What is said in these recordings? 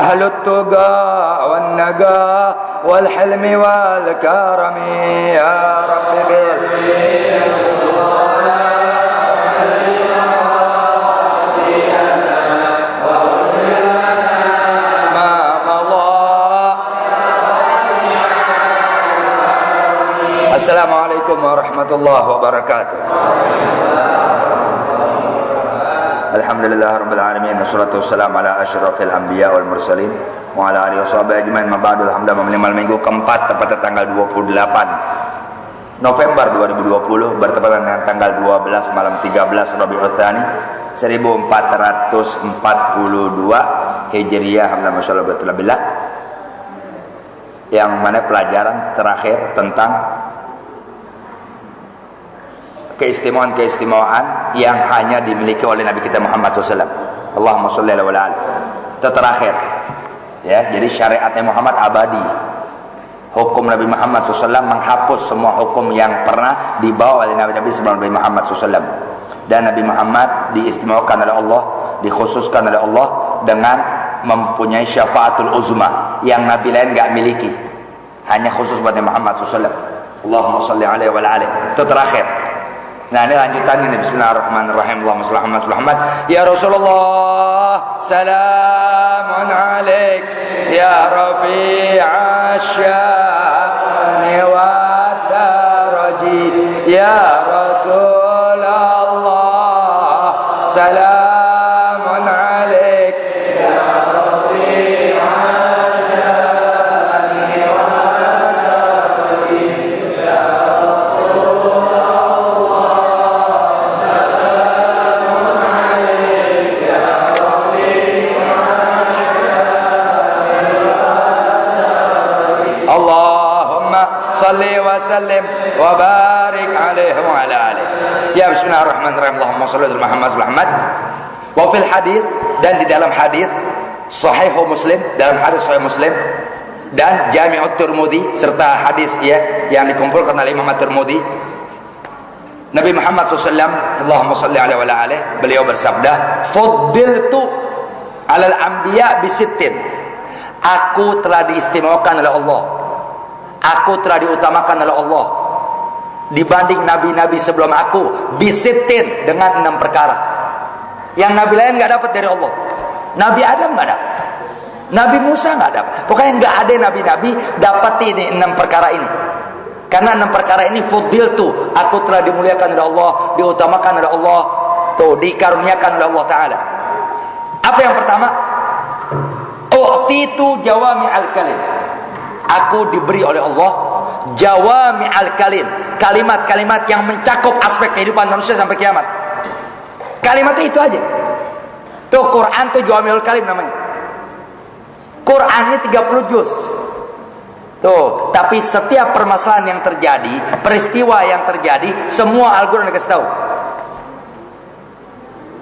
أهل التقى والنقى والحلم والكرم يا رب ما مضى. السلام عليكم ورحمة الله وبركاته. Alhamdulillah rabbil alamin, wassalatu wassalamu ala asyrafil anbiya wal mursalin wa ala alihi washabihi ajmain. Ma ba'du. Alhamdulillah, memilih minggu keempat tepatnya tanggal 28 November 2020 bertepatan dengan tanggal 12 malam 13 Rabiul Tsani 1442 Hijriah. Alhamdulillah masyaallah betul-betul, yang mana pelajaran terakhir tentang keistimewaan yang hanya dimiliki oleh Nabi kita Muhammad SAW. Allahumma sholli ala wala ala. Itu terakhir. Ya, jadi syariatnya Muhammad abadi. Hukum Nabi Muhammad SAW menghapus semua hukum yang pernah dibawa oleh Nabi-Nabi sebelum Nabi Muhammad SAW. Dan Nabi Muhammad diistimewakan oleh Allah, dikhususkan oleh Allah dengan mempunyai syafaatul uzma yang Nabi lain enggak miliki. Hanya khusus buat Nabi Muhammad SAW. Allahumma sholli alaihi wa ala alihi. Itu terakhir. Nah, ini lanjutan ini. Bismillahirrahmanirrahim. Allahumma shalli ala Muhammad. Ya Rasulullah, salamun alaik ya rafi'ash sya'ni wa daraji. Ya Rasulullah, salamun alaik ya rafi'ash sya'ni wa daraji. Ya salli wa sallim wa barik alaihi wa ala alihi. Ya bismillahirrahmanirrahim. Allahumma shalli ala Muhammad. Wa fil hadis, dan di dalam hadis sahih Muslim, dalam hadis sahih Muslim dan Jami'ut Tirmidzi serta hadis ya yang dikumpulkan oleh Imam Tirmidzi, Nabi Muhammad SAW, Allahumma shalli alaihi wa ala alihi, beliau bersabda, "Fuddiltu 'alal anbiya bisittin." Aku telah diistimewakan oleh Allah. Aku telah diutamakan oleh Allah dibanding nabi-nabi sebelum aku bisittin, dengan 6 perkara yang nabi lain enggak dapat dari Allah. Nabi Adam enggak dapat, Nabi Musa enggak dapat. Pokoknya enggak ada nabi-nabi dapat ini 6 perkara ini. Karena 6 perkara ini fuddiltu, aku telah dimuliakan oleh Allah, diutamakan oleh Allah, tuh dikaruniakan oleh Allah taala. Apa yang pertama? U'titu jawami'al kalim. Aku diberi oleh Allah jawami'al kalim, kalimat-kalimat yang mencakup aspek kehidupan manusia sampai kiamat. Kalimatnya itu aja. Tuh Quran tuh jawami'ul kalim namanya. Qurannya 30 juz. Tuh, tapi setiap permasalahan yang terjadi, peristiwa yang terjadi, semua Al-Quran dikasih tahu.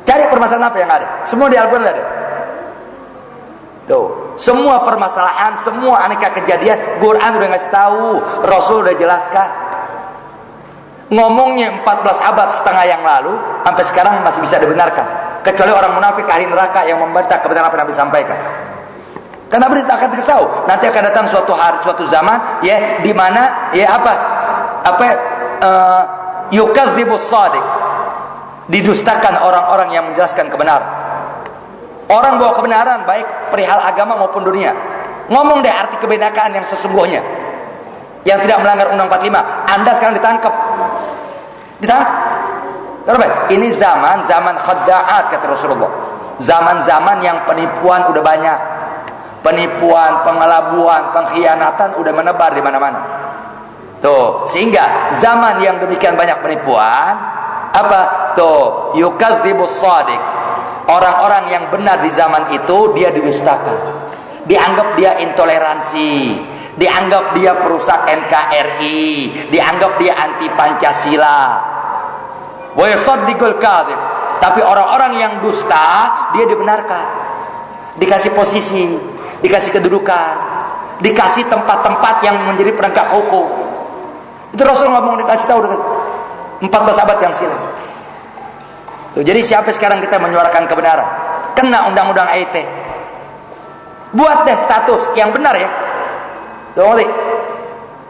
Cari permasalahan apa yang ada, semua di Al-Quran ada. Tuh, semua permasalahan, semua aneka kejadian, Quran udah ngasih tahu, Rasul udah jelaskan. Ngomongnya 14 abad setengah yang lalu, sampai sekarang masih bisa dibenarkan. Kecuali orang munafik ahli neraka yang membantah kebenaran apa yang Nabi sampaikan. Karena Nabi akan tahu, nanti akan datang suatu hari, suatu zaman, ya, di mana, ya yukadzibus shadiq, didustakan orang-orang yang menjelaskan kebenaran. Orang bawa kebenaran baik perihal agama maupun dunia. Ngomong deh arti kebenakaan yang sesungguhnya, yang tidak melanggar Undang 45. Anda sekarang ditangkap. Ditangkap. Ini zaman khadda'at kata Rasulullah. Zaman-zaman yang penipuan udah banyak. Penipuan, pengelabuan, pengkhianatan udah menebar di mana-mana. Tuh, sehingga zaman yang demikian banyak penipuan, apa? Tuh, yukadzibus shadiq. Orang-orang yang benar di zaman itu dia didustakan, dianggap dia intoleransi, dianggap dia perusak NKRI, dianggap dia anti Pancasila. Wa yusaddiqul kadzib. Tapi orang-orang yang dusta dia dibenarkan, dikasih posisi, dikasih kedudukan, dikasih tempat-tempat yang menjadi penegak hukum. Itu Rasul ngomong, dikasih tahu 14 abad yang silam. Tuh, jadi siapa sekarang kita menyuarakan kebenaran? Kena undang-undang ITE. Buat deh status yang benar ya. Tuh,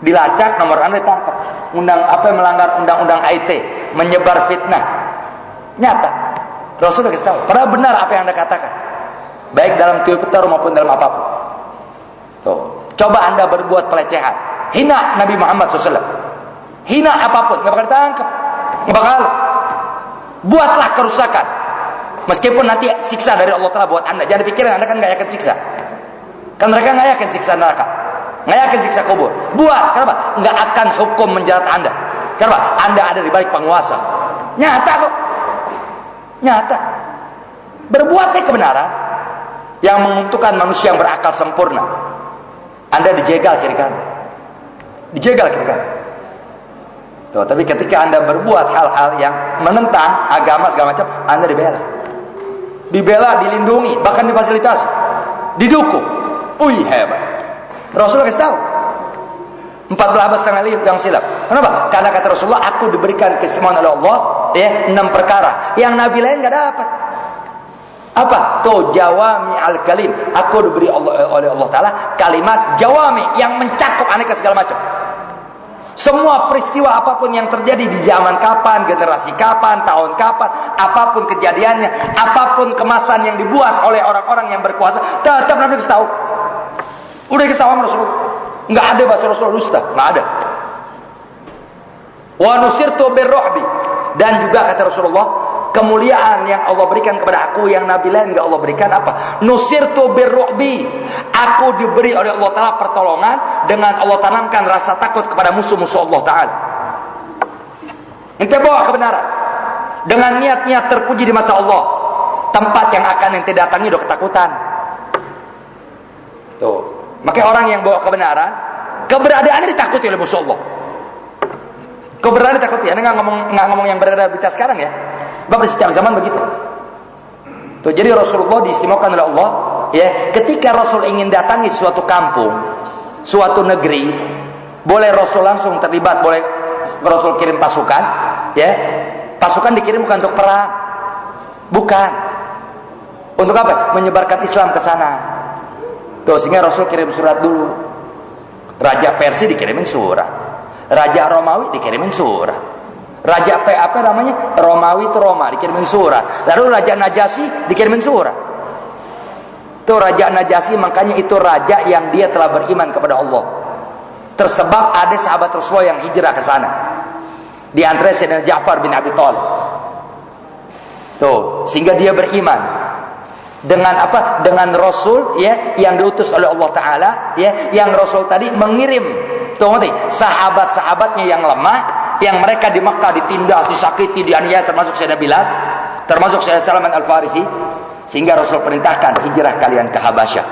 dilacak, nomor Anda ditangkap. Melanggar undang-undang IT, menyebar fitnah. Nyata. Rasul kasih tahu. Padahal benar apa yang Anda katakan. Baik dalam Twitter maupun dalam apapun. Tuh. Coba Anda berbuat pelecehan, hina Nabi Muhammad SAW, hina apapun, nggak bakal ditangkap, nggak bakal. Buatlah kerusakan, meskipun nanti siksa dari Allah Taala buat Anda. Jangan dipikirin Anda kan nggak yakin siksa. Kan mereka nggak yakin siksa neraka, nggak yakin siksa kubur. Buat, kenapa? Nggak akan hukum menjerat Anda. Kenapa? Anda ada di balik penguasa. Nyata kok, nyata. Berbuatnya kebenaran yang menguntungkan manusia yang berakal sempurna. Anda dijegal kiri kanan, dijegal kiri kanan. Tuh, tapi ketika Anda berbuat hal-hal yang menentang agama segala macam, Anda dibela, dilindungi, bahkan difasilitasi, didukung. Hebat. Rasulullah kasih tahu 14,5 yang silap. Kenapa? Karena kata Rasulullah, aku diberikan keistimewaan oleh Allah 6 perkara yang Nabi lain nggak dapat. Apa? Tuh jawami al-kalim. Aku diberi oleh Allah Ta'ala kalimat jawami yang mencakup aneka segala macam. Semua peristiwa apapun yang terjadi di zaman kapan, generasi kapan, tahun kapan, apapun kejadiannya, apapun kemasan yang dibuat oleh orang-orang yang berkuasa, tetap Nabi kasih tahu. Udah kasih tahu sama Rasulullah. Nggak ada bahasa Rasulullah dusta, nggak ada. Wa nusirtu birru'bi, dan juga kata Rasulullah, kemuliaan yang Allah berikan kepada aku yang Nabi lain enggak Allah berikan apa? Nusirtu birru'bi. Aku diberi oleh Allah Ta'ala pertolongan dengan Allah tanamkan rasa takut kepada musuh-musuh Allah Ta'ala. Ente bawa kebenaran dengan niat-niat terpuji di mata Allah. Tempat yang akan ente datangi udah ketakutan. Tuh. Makanya orang yang bawa kebenaran, keberadaannya ditakuti oleh musuh Allah. Keberadaan ditakuti. Anda nggak ngomong yang berada di kita sekarang ya. Bahkan setiap zaman begitu. Tuh, jadi Rasulullah diistimewakan oleh Allah ya, ketika Rasul ingin datangi suatu kampung, suatu negeri, boleh Rasul langsung terlibat, boleh Rasul kirim pasukan ya. Pasukan dikirim bukan untuk perang. Bukan. Untuk apa? Menyebarkan Islam ke sana. Tuh, sehingga Rasul kirim surat dulu. Raja Persia dikirimin surat. Raja Romawi dikirimin surat. Raja Romawi itu Roma dikirimin surat. Lalu Raja Najasyi dikirimin surat. Itu Raja Najasyi, makanya itu raja yang dia telah beriman kepada Allah. Tersebab ada sahabat Rasulullah yang hijrah ke sana. Di antara Sayyidina Ja'far bin Abi Thalib. Tuh, sehingga dia beriman dengan apa? Dengan Rasul ya yang diutus oleh Allah Taala ya, yang Rasul tadi mengirim sahabat-sahabatnya yang lemah, yang mereka di Makkah ditindas, disakiti, dianiaya, termasuk Sayyidina Bilal, termasuk Sayyidina Salman Al-Farisi, sehingga Rasul perintahkan hijrah kalian ke Habasyah.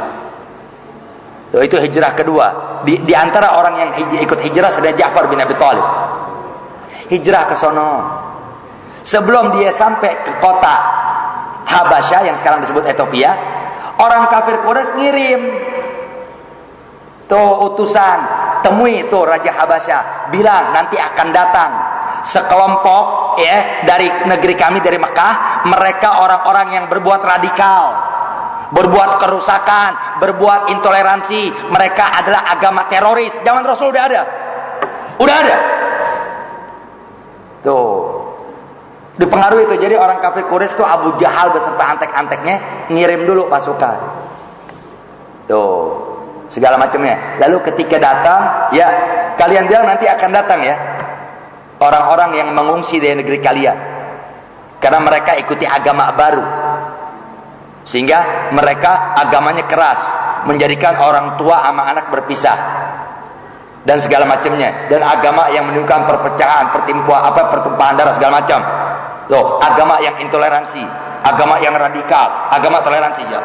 So, itu hijrah kedua. Di antara orang yang ikut hijrah Sayyidina Ja'far bin Abi Thalib. Hijrah ke sono. Sebelum dia sampai ke kota Habasyah yang sekarang disebut Ethiopia, orang kafir Quraisy ngirim tuh utusan, temui tuh Raja Habasyah, bilang nanti akan datang sekelompok ya dari negeri kami, dari Mekah. Mereka orang-orang yang berbuat radikal, berbuat kerusakan, berbuat intoleransi. Mereka adalah agama teroris. Zaman Rasul udah ada tuh, dipengaruhi itu. Jadi orang kafir Quraisy tuh Abu Jahal beserta antek-anteknya ngirim dulu pasukan tuh, segala macamnya. Lalu ketika datang, ya kalian bilang nanti akan datang ya orang-orang yang mengungsi dari negeri kalian, karena mereka ikuti agama baru, sehingga mereka agamanya keras, menjadikan orang tua sama anak berpisah dan segala macamnya, dan agama yang menimbulkan perpecahan, pertumpahan darah segala macam. Loh, agama yang intoleransi, agama yang radikal, agama toleransi ya.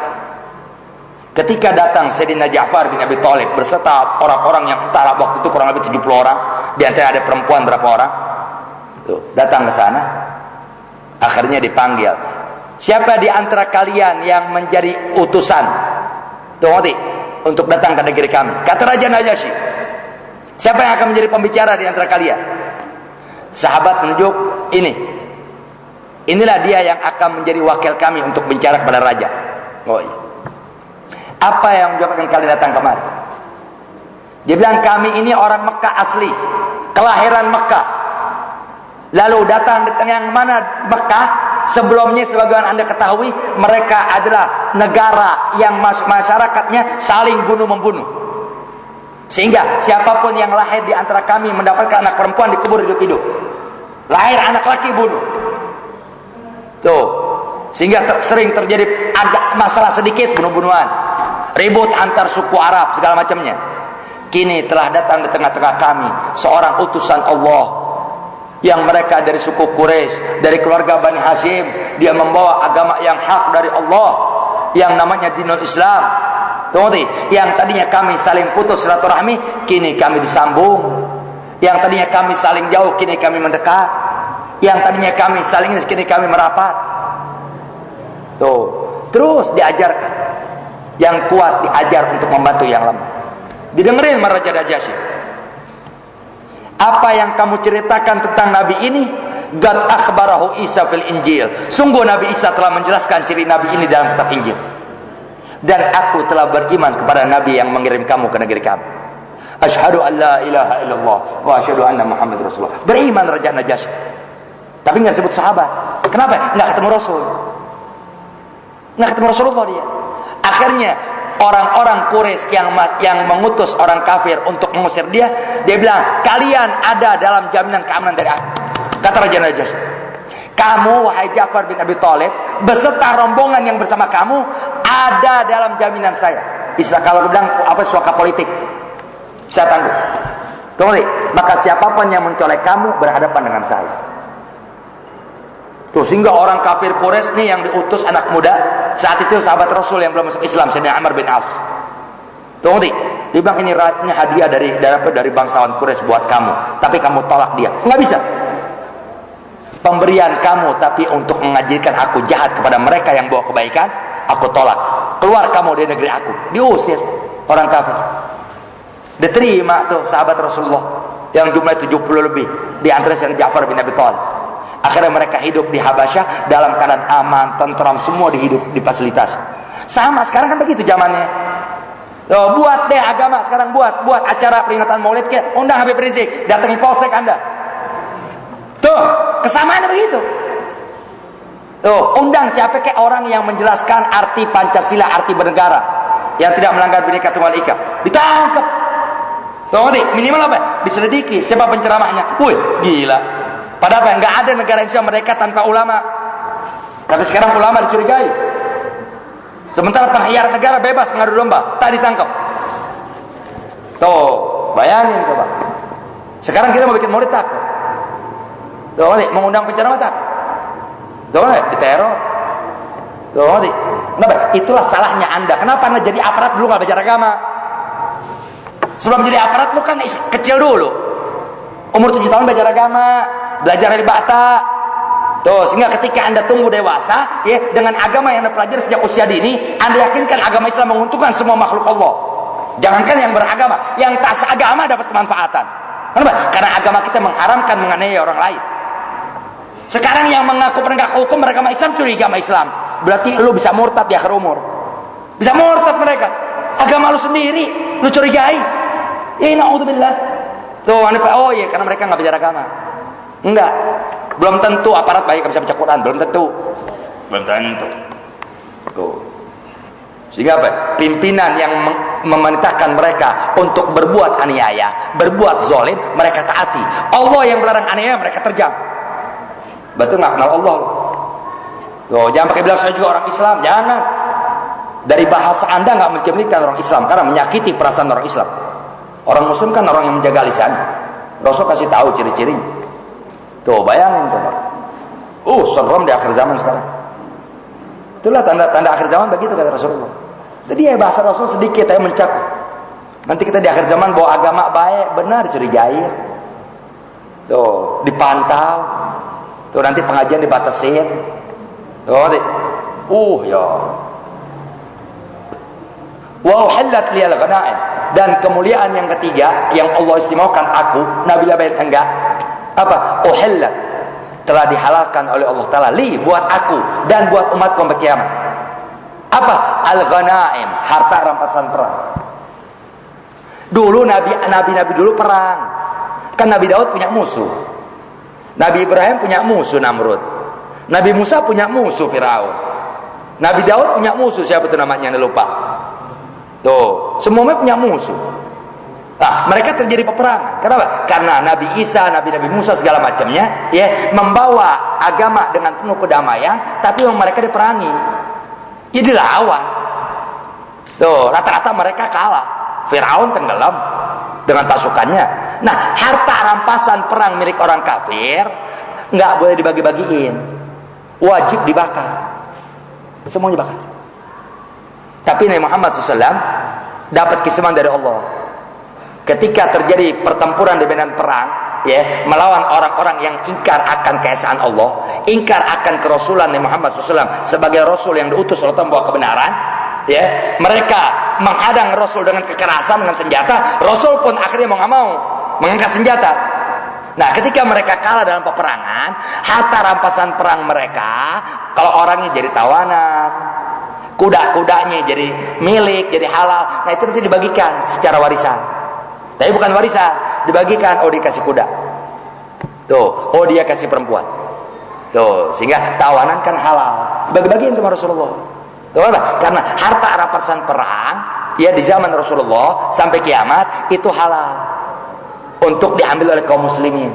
Ketika datang Sayyidina Ja'far bin Abi Thalib berserta orang-orang yang entahlah waktu itu kurang lebih 70 orang, di antara ada perempuan berapa orang, tuh, datang ke sana. Akhirnya dipanggil, siapa di antara kalian yang menjadi utusan untuk datang ke negeri kami? Kata Raja Najasyi, siapa yang akan menjadi pembicara di antara kalian? Sahabat menunjuk, inilah dia yang akan menjadi wakil kami untuk bicara kepada raja. Oh iya. Apa yang menyebabkan kalian datang kemari? Dia bilang, kami ini orang Mekah asli, kelahiran Mekah. Lalu datang di tengah yang mana Mekah? Sebelumnya sebagaimana Anda ketahui, mereka adalah negara yang masyarakatnya saling bunuh-membunuh. Sehingga siapapun yang lahir di antara kami mendapatkan anak perempuan dikubur hidup-hidup. Lahir anak laki bunuh. Tuh. Sehingga sering terjadi ada masalah sedikit, bunuh-bunuhan, ribut antar suku Arab segala macamnya. Kini telah datang di tengah-tengah kami seorang utusan Allah yang mereka dari suku Quraisy, dari keluarga Bani Hashim. Dia membawa agama yang hak dari Allah yang namanya dinul Islam. Tuh, yang tadinya kami saling putus silaturahmi, kini kami disambung. Yang tadinya kami saling jauh, kini kami mendekat. Yang tadinya kami saling, kini kami merapat. Tuh, terus diajarkan. Yang kuat diajar untuk membantu yang lemah. Didengerin Raja Najasyi. Apa yang kamu ceritakan tentang Nabi ini, Gad akhbarahu Isa fil Injil. Sungguh Nabi Isa telah menjelaskan ciri Nabi ini dalam kitab Injil. Dan aku telah beriman kepada Nabi yang mengirim kamu ke negeri kami. Asyhadu an la ilaha illallah wa asyhadu anna Muhammad Rasulullah. Beriman Raja Najasyi. Tapi enggak sebut sahabat. Kenapa? Enggak ketemu Rasul. Enggak ketemu Rasulullah dia. Akhirnya orang-orang Quraisy yang mengutus orang kafir untuk mengusir dia bilang, kalian ada dalam jaminan keamanan dari aku. Kata Raja Najasyi, kamu wahai Ja'far bin Abi Thalib beserta rombongan yang bersama kamu ada dalam jaminan saya. Istilah kalau bilang apa, suaka politik, saya tangguh. Kemudian, maka siapapun yang mencolek kamu berhadapan dengan saya. Tuh, sehingga orang kafir Quraisy nih yang diutus anak muda saat itu sahabat Rasul yang belum masuk Islam, Sayyidina Amr bin As. Tuh, dia bilang ini hadiah dari bangsawan Quraisy buat kamu, tapi kamu tolak dia. Enggak bisa. Pemberian kamu tapi untuk mengajarkan aku jahat kepada mereka yang bawa kebaikan, aku tolak. Keluar kamu dari negeri aku. Diusir orang kafir. Diterima tuh sahabat Rasulullah yang jumlah 70 lebih, di antara Sayyidina Ja'far bin Abi Thalib. Akhirnya mereka hidup di Habasyah dalam keadaan aman, tentram, semua di fasilitas. Sama sekarang kan begitu zamannya. Tuh, buat deh agama sekarang, buat acara peringatan Maulid, undang Habib Rizik, datangi polsek Anda. Tuh, kesamaannya begitu. Tuh, undang siapa kayak orang yang menjelaskan arti Pancasila, arti bernegara, yang tidak melanggar Bhinneka Tunggal Ika, ditangkap. Tuh, minimal apa? Diselidiki. Siapa penceramahnya? Wih, gila. Padahal nggak ada negara Indonesia mereka tanpa ulama. Tapi sekarang ulama dicurigai. Sementara pengkhianat negara bebas mengadu domba, tak ditangkap. Tuh, bayangin coba. Sekarang kita mau bikin maulid tak? Tuh, mengundang penceramah tak? Tuh, diteror. Tuh, kenapa? Itulah salahnya Anda. Kenapa Anda jadi aparat dulu nggak belajar agama? Sebelum jadi aparat lu kan kecil dulu. Umur 7 tahun belajar agama, belajar dari bata. Tuh, sehingga ketika Anda tumbuh dewasa, ya, dengan agama yang Anda pelajari sejak usia dini, Anda yakinkan agama Islam menguntungkan semua makhluk Allah. Jangankan yang beragama, yang tak seagama dapat kemanfaatan. Kenapa? Karena agama kita mengharamkan menganiaya orang lain. Sekarang yang mengaku penegak hukum beragama Islam curiga sama Islam. Berarti lu bisa murtad di akhir umur. Bisa murtad mereka. Agama lu sendiri, lu curigai. Ya, na'udzubillah. Tuh, oh iya, karena mereka nggak belajar agama. Enggak, belum tentu aparat baik bisa baca Quran, belum tentu. Tuh. Sehingga apa? Pimpinan yang memerintahkan mereka untuk berbuat aniaya, berbuat zalim, mereka taati. Allah yang melarang aniaya, mereka terjang. Betul nggak kenal Allah? Tuh, jangan pakai bilang saya juga orang Islam, jangan. Dari bahasa Anda nggak mencerminkan orang Islam, karena menyakiti perasaan orang Islam. Orang Muslim kan orang yang menjaga lisannya. Rasul kasih tahu ciri-cirinya. Tuh, bayangin coba. Serem di akhir zaman sekarang. Itulah tanda-tanda akhir zaman begitu kata Rasulullah. Jadi ya bahasa Rasul sedikit tapi mencakup. Nanti kita di akhir zaman bawa agama baik, benar dicurigai. Tuh, dipantau. Tuh, nanti pengajian dibatasin. Tuh, ya. Wa uhillat liyal ghanaim. Dan kemuliaan yang ketiga yang Allah istimewakan aku, Nabi lain enggak. Apa? Uhillat, telah dihalalkan oleh Allah Ta'ala li buat aku dan buat umatku sampai kiamat. Apa? Al-ghanaim, harta rampasan perang. Dulu nabi dulu perang. Kan Nabi Daud punya musuh. Nabi Ibrahim punya musuh Namrud. Nabi Musa punya musuh Firaun. Nabi Daud punya musuh, siapa tuh namanya? Anda lupa. Tuh, semuanya punya musuh. Nah, mereka terjadi peperangan. Kenapa? Karena Nabi Isa, Nabi Musa segala macamnya, ya, membawa agama dengan penuh kedamaian, tapi mereka diperangi. Ya dilawan. Tuh, rata-rata mereka kalah. Firaun tenggelam dengan pasukannya. Nah, harta rampasan perang milik orang kafir nggak boleh dibagi-bagiin, wajib dibakar, semuanya dibakar. Tapi Nabi Muhammad SAW dapat keistimewaan dari Allah. Ketika terjadi pertempuran di medan perang, ya, melawan orang-orang yang ingkar akan keesaan Allah, ingkar akan kerasulan Nabi Muhammad SAW sebagai Rasul yang diutus oleh Allah membawa kebenaran, ya, mereka menghadang Rasul dengan kekerasan, dengan senjata. Rasul pun akhirnya mau nggak mau mengangkat senjata. Nah, ketika mereka kalah dalam peperangan, harta rampasan perang mereka, kalau orangnya jadi tawanan, kuda-kudanya jadi milik, jadi halal, nah itu nanti dibagikan secara warisan. Tapi bukan warisan, dibagikan. Oh, dia kasih kuda. Tuh, oh dia kasih perempuan. Tuh, sehingga tawanan kan halal. Bagi-bagiin sama Rasulullah. Tuh, apa? Karena harta rampasan perang, ya di zaman Rasulullah sampai kiamat itu halal untuk diambil oleh kaum muslimin.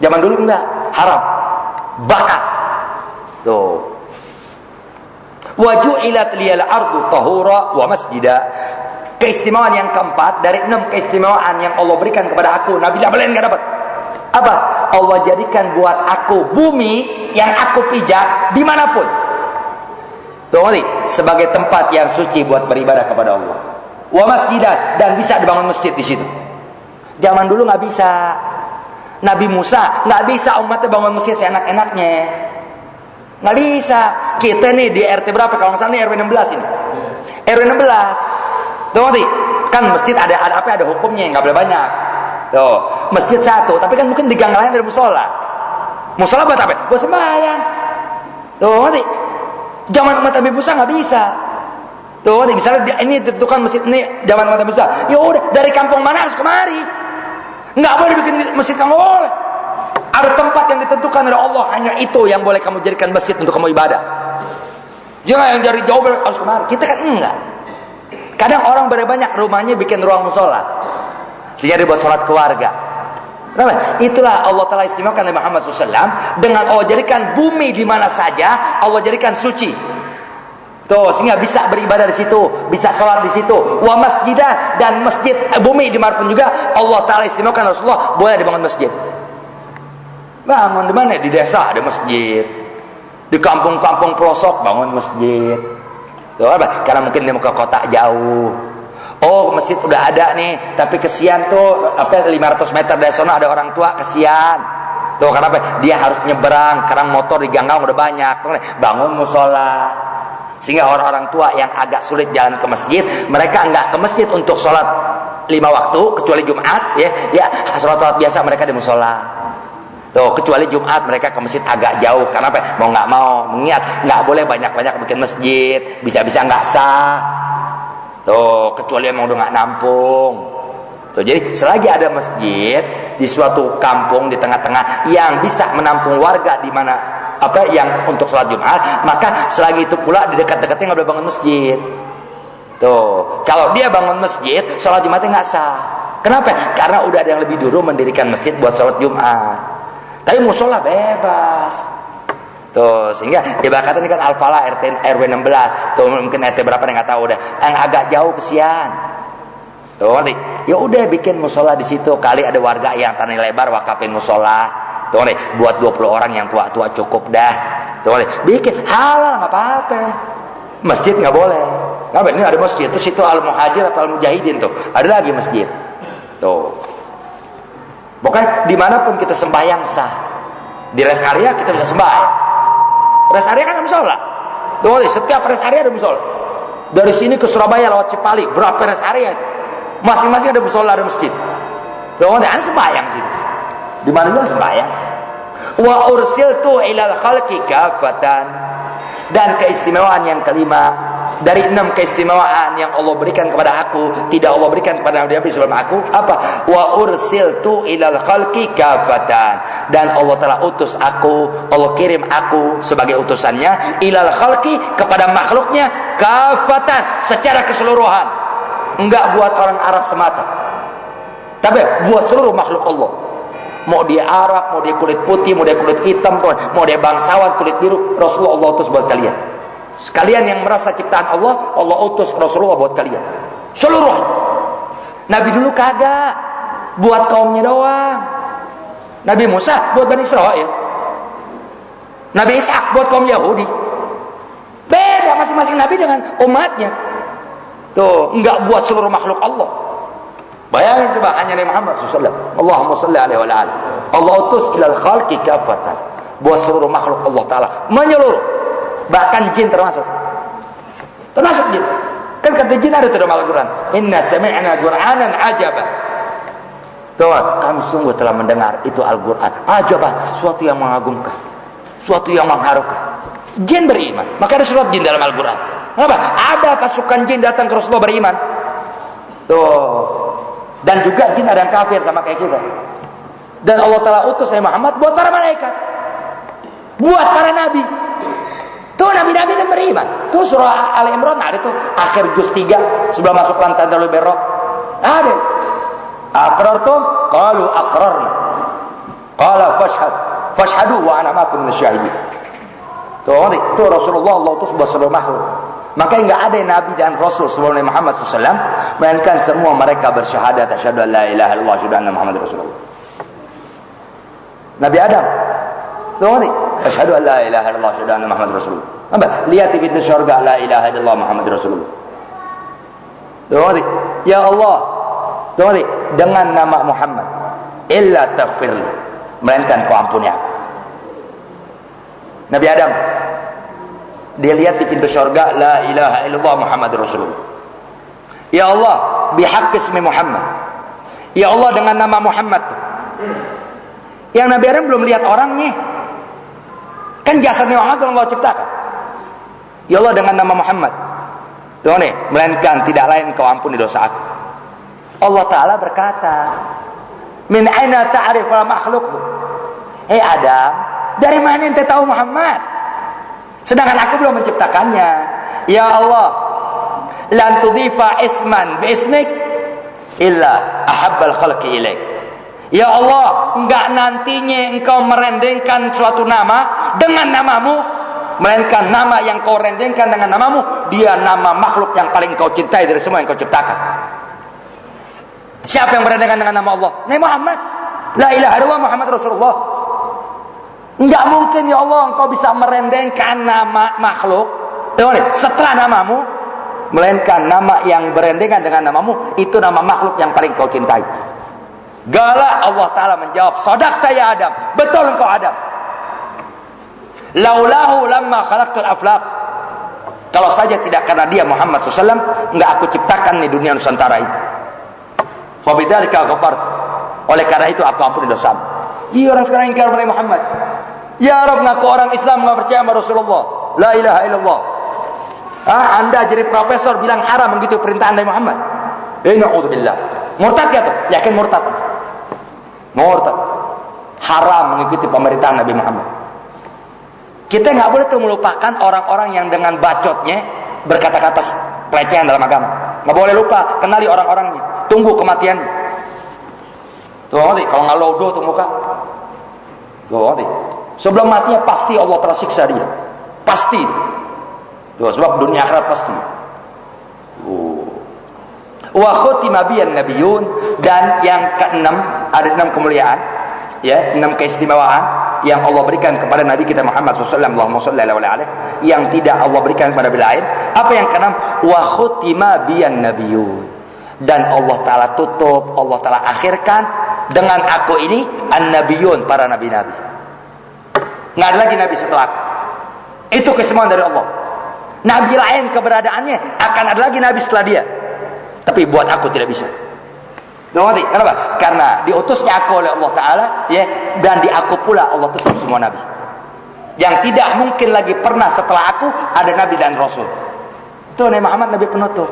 Zaman dulu enggak, haram. Bakar. Tuh. Wa ju'ilat liyal ardu tahura wa masjida. Keistimewaan yang keempat dari 6 keistimewaan yang Allah berikan kepada aku, Nabi lain nggak dapat. Apa? Allah jadikan buat aku bumi yang aku pijak dimanapun. Tuh, sebagai tempat yang suci buat beribadah kepada Allah. Wa masjidah, dan bisa dibangun masjid di situ. Zaman dulu nggak bisa. Nabi Musa nggak bisa umatnya bangun masjid seenak-enaknya. Nggak bisa. Kita nih di RT berapa? Kalau nggak salah nih RW 16 ini. RW 16. Tuh, kan masjid ada apa? Ada hukumnya, nggak boleh banyak. Tuh, masjid satu, tapi kan mungkin di gang lain ada musola. Musola buat apa? Buat sembahyang. Tuh, zaman umat Nabi Musa nggak bisa. Tuh, misalnya ini ditentukan masjid ini zaman umat Nabi Musa. Ya udah, dari kampung mana harus kemari. Nggak boleh bikin masjid, kamu boleh. Ada tempat yang ditentukan oleh Allah, hanya itu yang boleh kamu jadikan masjid untuk kamu ibadah. Jangan yang dari jauh harus kemari. Kita kan enggak. Kadang orang banyak rumahnya bikin ruang musola, sehingga dibuat sholat keluarga. Kenapa? Itulah Allah Ta'ala istimewakan Nabi Muhammad SAW dengan Allah jadikan bumi di mana saja Allah jadikan suci. Tuh, sehingga bisa beribadah di situ, bisa sholat di situ. Wa masjidah, dan masjid bumi di mana pun juga Allah Ta'ala istimewakan Rasulullah boleh dibangun masjid. Bangun di mana? Di desa ada masjid, di kampung-kampung pelosok bangun masjid. Tuh, apa? Karena mungkin dia mau ke kota jauh. Oh, masjid udah ada nih, tapi kesian tuh, 500 meter dari sana ada orang tua, kesian. Tuh, kenapa? Dia harus nyeberang, karena motor di ganggang udah banyak. Bangun musola. Sehingga orang-orang tua yang agak sulit jalan ke masjid, mereka enggak ke masjid untuk sholat 5 waktu, kecuali Jumat, ya sholat biasa mereka di musola. Tuh, kecuali Jumat mereka ke masjid agak jauh. Karena apa? Mau nggak mau mengingat nggak boleh banyak-banyak bikin masjid, bisa-bisa nggak sah. Tuh, kecuali emang udah nggak nampung. Tuh, jadi selagi ada masjid di suatu kampung di tengah-tengah yang bisa menampung warga di mana yang untuk sholat Jumat, maka selagi itu pula di dekat-dekatnya nggak boleh bangun masjid. Tuh, kalau dia bangun masjid, sholat Jumatnya nggak sah. Kenapa? Karena udah ada yang lebih dulu mendirikan masjid buat sholat Jumat. Tapi musola bebas. Tuh, sehingga ibaratnya ini kan Al-Falah RW 16. Tuh, mungkin RT berapa nih nggak tahu udah. Yang agak jauh kesian. Tuh, nanti ya udah bikin musola di situ. Kali ada warga yang tanah lebar wakafin musola. Tuh, nih buat 20 orang yang tua-tua cukup dah. Tuh, nih bikin halal nggak apa-apa. Masjid nggak boleh. Nggak, ini ada masjid. Terus itu Al-Muhajir atau Al-Mujahidin tuh. Ada lagi masjid. Tuh. Pokoknya dimanapun kita sembahyang sah. Di rest area kita bisa sembahyang. Rest area kan ada musola. Tuh, setiap rest area ada musola. Dari sini ke Surabaya lewat Cipali, berapa rest area? Masing-masing ada musola, ada masjid. Tuh, ada sembahyang situ. Di mana juga sembahyang. Wa ursiltu ilal khalqi kafatan. Dan keistimewaan yang kelima, dari 6 keistimewaan yang Allah berikan kepada aku, tidak Allah berikan kepada Nabi sebelum aku, apa? Wa ursiltu ilal khalqi kafatan. Dan Allah telah utus aku, Allah kirim aku sebagai utusannya, ilal khalqi, kepada makhluknya, kafatan, secara keseluruhan. Enggak buat orang Arab semata, tapi buat seluruh makhluk Allah. Mau dia Arab, mau dia kulit putih, mau dia kulit hitam, mau dia bangsawan kulit biru, Rasulullah Allah utus buat kalian. Sekalian yang merasa ciptaan Allah, Allah utus Rasulullah buat kalian. Seluruh. Nabi dulu kagak, buat kaumnya doang. Nabi Musa buat Bani Israel. Nabi Isa buat kaum Yahudi. Beda masing-masing Nabi dengan umatnya. Tuh, enggak buat seluruh makhluk Allah. Bayangin coba, hanya Nabi Muhammad SAW. Allahumma salli alaihi wa ala. Allah utus ilal khalqi kafatan, buat seluruh makhluk Allah Ta'ala, menyeluruh. Bahkan jin termasuk jin. Kan kata jin ada dalam Al-Quran, inna sami'na Qur'anan ajaban. Tuhan, kami sungguh telah mendengar itu Al-Quran ajaban, suatu yang mengagumkan, suatu yang mengharukan. Jin beriman, maka ada surat jin dalam Al-Quran. Kenapa? Ada pasukan jin datang ke Rasulullah beriman. Tuh. Dan juga jin ada yang kafir sama kayak kita. Dan Allah Ta'ala utus Nabi Muhammad buat para malaikat, buat para nabi. Tuh nabi-nabi kan beriman. Tuh surah Ali Imran ada tuh, akhir juz 3 sebelum masuk lantai Darul Birra. Ada. Aqrartum? Qalu aqrarna. Qala fashhadu wa ana ma'akum minasyahidin. Tuh Rasulullah Allah utus buat seluruh makhluk. Maka enggak ada nabi dan rasul sebelum Nabi Muhammad SAW, melainkan semua mereka bersyahadat asyhadu an la ilaha illallah wa asyhadu anna Muhammadar Rasulullah. Nabi Adam, tuh nanti asyhadu an la ilaha illallah wa asyhadu anna Muhammadar Rasulullah. Apa? Lihat di pintu surga, la ilaha illallah Muhammadar Rasulullah. Tuh nanti, ya Allah, tuh nanti, dengan nama Muhammad, illa taghfirli, melainkan kau ampuni aku. Nabi Adam, dia lihat di pintu surga, la ilaha illallah Muhammadur Rasulullah. Ya Allah, bihaqqi ismi Muhammad. Ya Allah, dengan nama Muhammad. Yang Nabi Adam belum lihat orangnya. Kan jasadnya Muhammad Allah ciptakan. Ya Allah, dengan nama Muhammad. Tuh nih, melainkan tidak lain kau ampuni dosa aku. Allah Ta'ala berkata, min aina ta'rif al makhluqhu? Hei Adam, dari mana ente tahu Muhammad? Sedangkan aku belum menciptakannya. Ya Allah, lan tudhifa isman bi ismik illa ahabbal khalqi ilaik. Ya Allah, enggak nantinya engkau merendengkan suatu nama dengan namamu, melainkan nama yang kau rendengkan dengan namamu, dia nama makhluk yang paling kau cintai dari semua yang kau ciptakan. Siapa yang merendengkan dengan nama Allah? Nabi Muhammad. La ilaha illallah Muhammad Rasulullah. Enggak mungkin ya Allah engkau bisa merendengkan nama makhluk setelah namamu, melainkan nama yang berendengan dengan namamu itu nama makhluk yang paling kau cintai. Galak Allah Ta'ala menjawab, sadaqta ya Adam, betul engkau Adam. Laulahu lamma khalaqtul aflaq. Kalau saja tidak karena dia Muhammad SAW, enggak aku ciptakan di dunia Nusantara ini. Fa bidzalika ghafartu. Oleh karena itu aku ampuni dosamu. Iya, orang sekarang ingkar pada Muhammad. Ya Rabb, ngaku orang Islam enggak percaya sama Rasulullah. La ilaha illallah. Anda jadi profesor bilang haram begitu perintah Nabi Muhammad. Na'udzubillah. Murtad ya tuh? Yakin murtad? Murtad. Haram mengikuti pemerintahan Nabi Muhammad. Kita enggak boleh tuh melupakan orang-orang yang dengan bacotnya berkata-kata pelecehan dalam agama. Enggak boleh lupa, kenali orang-orangnya. Tunggu kematiannya. Tuh ngerti, kalau nggak lodo tuh muka. Tuh ngerti. Sebelum matinya pasti Allah tersiksa dia. Pasti. Tuh, sebab dunia akhirat pasti. Wa khutima biyan nabiyun, dan yang keenam, ada 6 kemuliaan, ya, 6 keistimewaan yang Allah berikan kepada Nabi kita Muhammad SAW, Allahumma shalli alaihi, yang tidak Allah berikan kepada nabi lain. Apa yang keenam? Wa khutima biyan nabiyun, dan Allah Ta'ala tutup, Allah Ta'ala akhirkan dengan aku ini an-nabiyun, para nabi-nabi. Nggak ada lagi nabi setelah aku. Itu kesemuan dari Allah. Nabi lain keberadaannya akan ada lagi nabi setelah dia, tapi buat aku tidak bisa. Ngerti? Kenapa? Karena diutusnya aku oleh Allah Ta'ala, ya, dan di aku pula Allah tutup semua nabi. Yang tidak mungkin lagi pernah setelah aku ada nabi dan rasul. Tuh Nabi Muhammad nabi penutup.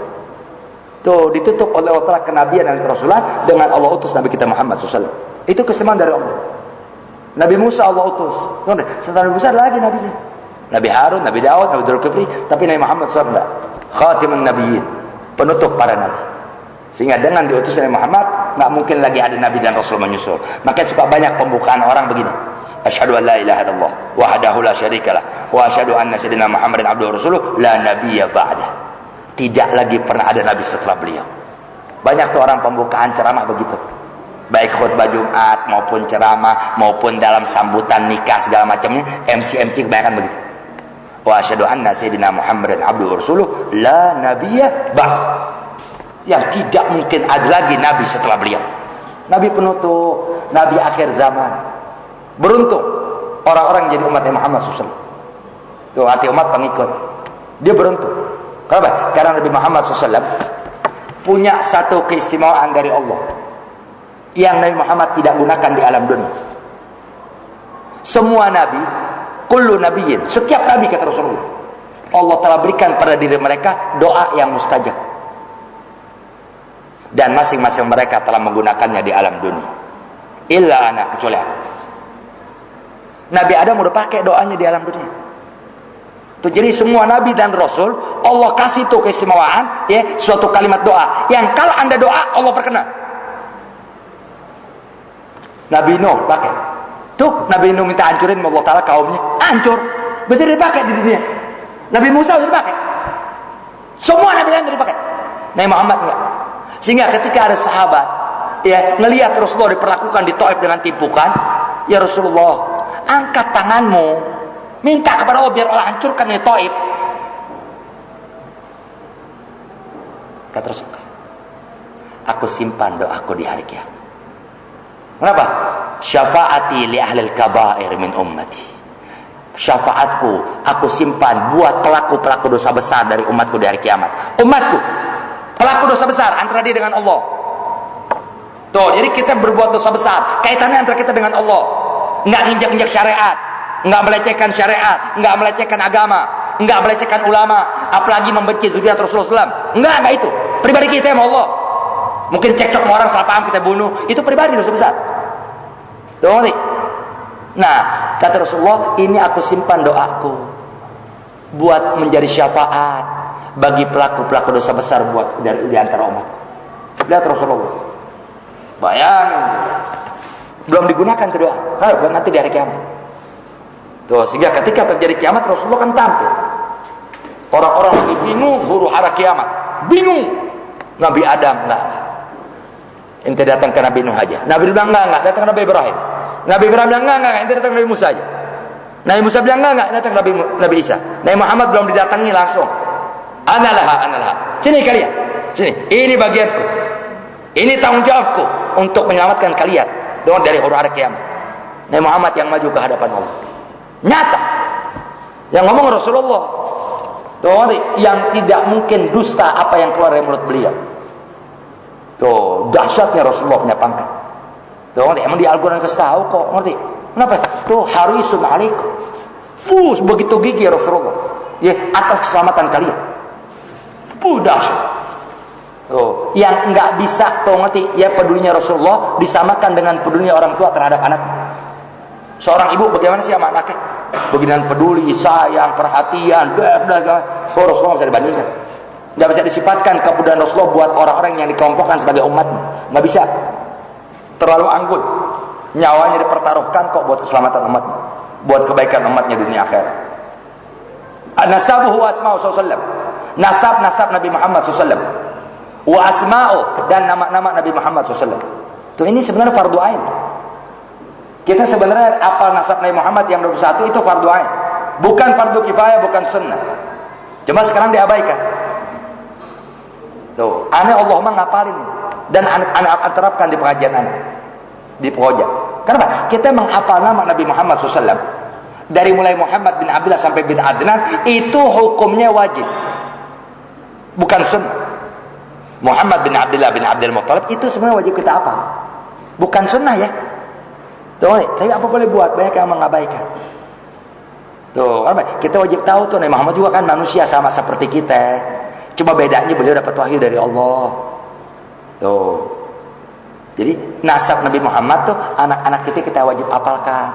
Tuh ditutup oleh Allah kenabian dan kerasulan dengan Allah utus Nabi kita Muhammad SAW. Itu kesemaan dari Allah. Nabi Musa Allah utus. Setelah Nabi Musa ada lagi nabi. Nabi Harun, Nabi Daud, Nabi Dzulkifli, tapi Nabi Muhammad SAW enggak. Khatimun Nabiyyin, penutup para nabi. Sehingga dengan diutusnya Nabi Muhammad, enggak mungkin lagi ada nabi dan rasul menyusul. Makanya suka banyak pembukaan orang begini. Asyhadu an la ilaha illallah wahdahu la syarikalah wa asyhadu anna sayyidina Muhammadan abduhu wa rasuluh la nabiyya ba'dah. Tidak lagi pernah ada nabi setelah beliau. Banyak tuh orang pembukaan ceramah begitu. Baik khutbah Jumat maupun ceramah maupun dalam sambutan nikah segala macamnya, MC kebanyakan begitu. Wa asyhadu anna sayyidina Muhammadan abduhu wa rasuluh la nabiyya ba'd. Yang tidak mungkin ada lagi nabi setelah beliau. Nabi penutup, nabi akhir zaman. Beruntung orang-orang yang jadi umat Muhammad SAW. Itu arti umat pengikut. Dia beruntung. Kenapa? Karena Nabi Muhammad SAW punya satu keistimewaan dari Allah yang Nabi Muhammad tidak gunakan di alam dunia. Semua nabi, kullu nabiyyin, setiap nabi kata Rasulullah, Allah telah berikan pada diri mereka doa yang mustajab. Dan masing-masing mereka telah menggunakannya di alam dunia. Illa ana, kecuali aku. Nabi Adam udah pakai doanya di alam dunia. Tuh, jadi semua nabi dan rasul Allah kasih tuh keistimewaan, ya, suatu kalimat doa yang kalau anda doa Allah perkenan. Nabi Nuh pakai. Tuh Nabi Nuh minta hancurin Allah Taala kaumnya, hancur. Betul dipakai di dunia. Nabi Musa udah dipakai. Semua nabi lain udah dipakai. Nabi Muhammad enggak. Sehingga ketika ada sahabat ya ngelihat Rasulullah diperlakukan di Taif dengan tipukan, ya Rasulullah, angkat tanganmu, minta kepada Allah biar Allah hancurkan di Taif. Kata Rasulullah, aku simpan doaku di hari kiamat. Kenapa? Syafaati li ahlil kabair min ummati. Syafaatku aku simpan buat pelaku-pelaku dosa besar dari umatku di hari kiamat. Umatku pelaku dosa besar antara dia dengan Allah. Tuh, jadi kita berbuat dosa besar, kaitannya antara kita dengan Allah. Enggak nginjak-injak syariat, enggak melecehkan syariat, enggak melecehkan agama, enggak melecehkan ulama, apalagi membenci zuriat Rasulullah SAW. Enggak itu. Pribadi kita sama Allah. Mungkin cekcok sama orang, salah paham kita bunuh, itu pribadi dosa besar. Tuh, nah, kata Rasulullah, ini aku simpan doaku buat menjadi syafaat bagi pelaku-pelaku dosa besar buat di antara umat. Lihat Rasulullah. Bayangin tuh. Belum digunakan tuh doa. Buat nanti di hari kiamat. Tuh, sehingga ketika terjadi kiamat Rasulullah kan tampil. Orang-orang lagi bingung huru hara kiamat. Bingung. Nabi Adam enggak. Ente datang ke Nabi Nuh aja. Nabi bilang enggak, datang ke Nabi Ibrahim. Nabi Ibrahim bilang enggak, ente datang ke Nabi Musa aja. Nabi Musa bilang enggak, datang ke Nabi Isa. Nabi Muhammad belum didatangi langsung. Analaha. Sini kalian. Sini. Ini bagianku. Ini tanggung jawabku untuk menyelamatkan kalian dari huru-hara kiamat. Nabi Muhammad yang maju ke hadapan Allah. Nyata. Yang ngomong Rasulullah. Tuh, yang tidak mungkin dusta apa yang keluar dari mulut beliau. Tuh, dahsyatnya Rasulullah punya pangkat. Tuh, emang di Al-Quran kasih tahu kok, ngerti? Kenapa? Tuh, harisun alaikum. Begitu gigih Rasulullah. Ya, atas keselamatan kalian. Dahsyat. Tuh, yang enggak bisa tuh ngerti, ya pedulinya Rasulullah disamakan dengan pedulinya orang tua terhadap anak. Seorang ibu bagaimana sih sama anaknya? Beginian peduli, sayang, perhatian, Rasulullah bisa dibandingkan. Enggak bisa disifatkan kepedulian Rasulullah buat orang-orang yang dikelompokkan sebagai umatnya. Enggak bisa. Terlalu anggun. Nyawanya dipertaruhkan kok buat keselamatan umatnya, buat kebaikan umatnya dunia akhirat. Nasabuhu wa asma'u sallallahu. Nasab Nabi Muhammad SAW, wa asma'u, dan nama-nama Nabi Muhammad SAW. Tuh, ini sebenarnya fardu ain. Kita sebenarnya apal nasab Nabi Muhammad yang 21 itu fardu ain, bukan fardu kifayah, bukan sunnah. Cuma sekarang diabaikan. Tuh, aneh Allah mah ngapalin ini, dan aneh terapkan di pengajian aneh, di pojok. Kenapa? Kita menghafal nama Nabi Muhammad SAW dari mulai Muhammad bin Abdullah sampai bin Adnan, itu hukumnya wajib, bukan sunnah. Muhammad bin Abdullah bin Abdul Muttalib itu sebenarnya wajib kita apa? Bukan sunnah ya. Tuh, tapi apa boleh buat? Banyak yang mengabaikan. Tuh, kita wajib tahu tuh Nabi Muhammad juga kan manusia sama seperti kita. Cuma bedanya beliau dapat wahyu dari Allah. Tuh. Jadi nasab Nabi Muhammad tuh anak-anak kita wajib hafalkan.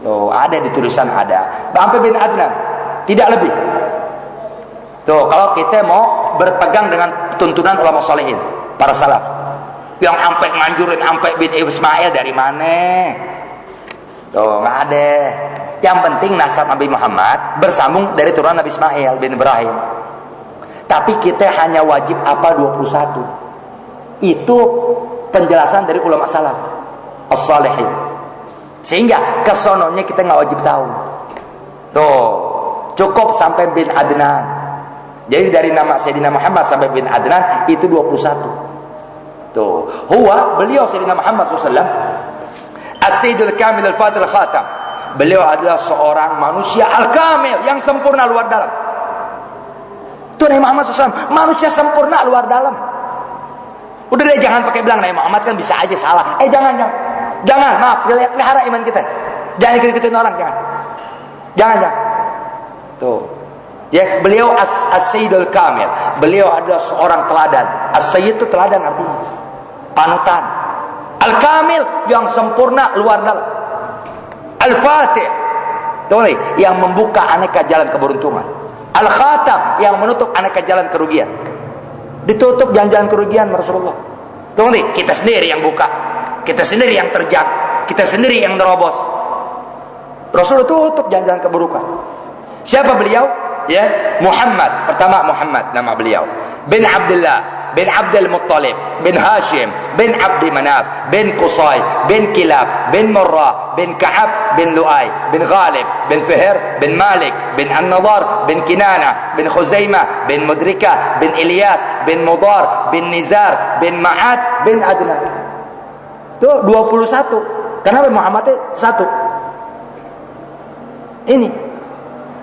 Tuh, ada di tulisan ada. Sampai bin Adnan, tidak lebih. Tuh, kalau kita mau berpegang dengan tuntunan ulama salihin, para salaf. Yang sampai nganjurin sampai bin Ismail dari mana? Tuh, nggak ada. Yang penting nasab Nabi Muhammad bersambung dari turunan Nabi Ismail bin Ibrahim. Tapi kita hanya wajib hafal 21. Itu penjelasan dari ulama salaf as-salihin. Sehingga kesononya kita nggak wajib tahu. Tuh, cukup sampai bin Adnan. Jadi dari nama Sayyidina Muhammad sampai bin Adnan itu 21. Tuh, beliau Sayyidina Muhammad SAW As-Sayyidul Kamil Al-Fadil Khatam. Beliau adalah seorang manusia al-kamil yang sempurna luar dalam. Itu Nabi Muhammad SAW, manusia sempurna luar dalam. Udah deh, jangan pakai bilang Nabi Muhammad kan bisa aja salah. Jangan, maaf, pelihara iman kita. Jangan ikut-ikutin orang, jangan. Tuh. Ya, beliau As-Sayyidul Kamil. Beliau adalah seorang teladan. As-Sayyid itu teladan artinya panutan. Al-Kamil yang sempurna luar dalam. Al-Fatih, tuh yang membuka aneka jalan keberuntungan. Al-Khatam yang menutup aneka jalan kerugian. Ditutup jalan-jalan kerugian Rasulullah. Tuh nih, kita sendiri yang buka, kita sendiri yang terjang, kita sendiri yang nerobos. Rasulullah tutup jalan-jalan keburukan. Siapa beliau? Ya, Muhammad. Pertama Muhammad nama beliau. Bin Abdullah, bin Abdul Muttalib, bin Hashim, bin Abdi Manaf, bin Qusay, bin Kilab, bin Murrah, bin Ka'ab, bin Lu'ay, bin Ghalib, bin Fihr, bin Malik, bin An-Nadar, bin Kinana, bin Khuzaimah, bin Mudrika, bin Ilyas, bin Mudar, bin Nizar, bin Ma'ad, bin Adnan. Itu 21. Kenapa Muhammad itu satu? Ini.